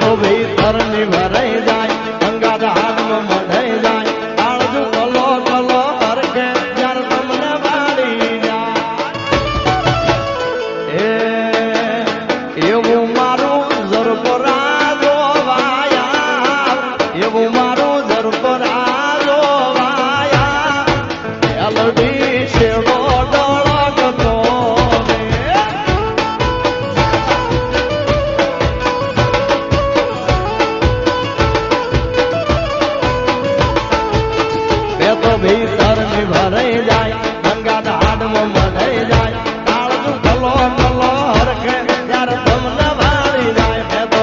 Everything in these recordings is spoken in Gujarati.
તો ભીતર ની ભરાઈ જાય ગંગા હાથમાં મઢાઈ જાય આળજુ કલો કલો હરખે જ્યારે તમને વાળી જાય એવું મારું ઝરપરા જોવાયા એવું મારું ઝરપરા જોવાયા એલડી શેડો ડળકતો તો ભીતર ની ભરાઈ જાય ગંગા હાડમાં મઢાઈ જાય કાળજુ કલો કલો હરખે ત્યારે તમને વાળી જાય મેં તો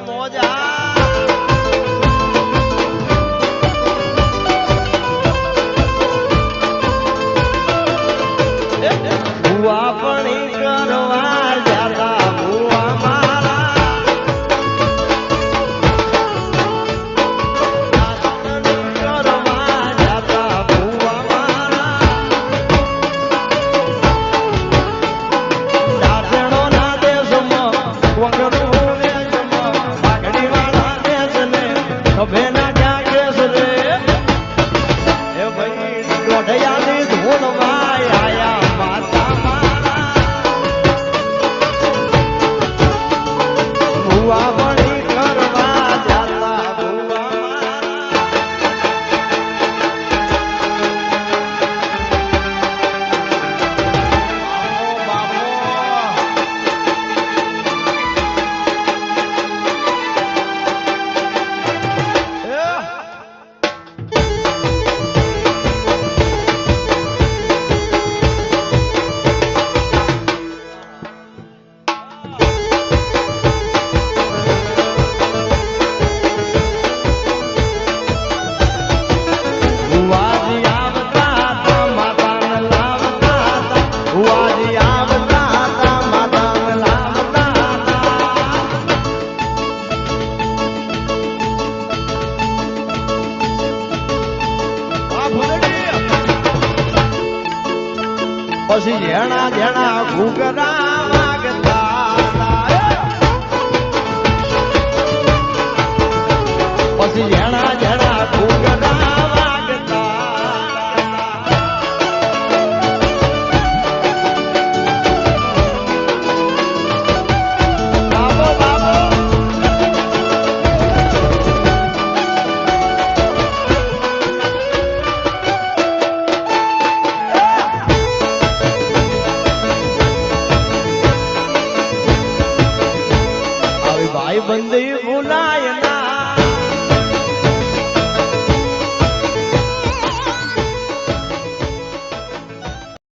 મોજા ભુવા પણ કરવા જાતા ભુવા મારા કરવા જાતા ભુવા મારા દાસણો ના દેશમાં વગરું દેશમાં પાઘડી વાળા દેશને ખભે ના ક્યાં કેસ રે એ ભાઈ દોઢિયાની ધૂન માં આયા માતા ભુવા બળી કરવા જાતા ભુવા ભુવાજી આવતા હતા માતાને લાવતા હતા ભુવાજી આવતા હતા માતાને લાવતા હતા પછી જેણા જેણા ઘૂઘરા વાગતા હતા પછી જેણા જેણા ઘૂઘરા ભાઈ બંધી ભૂલાય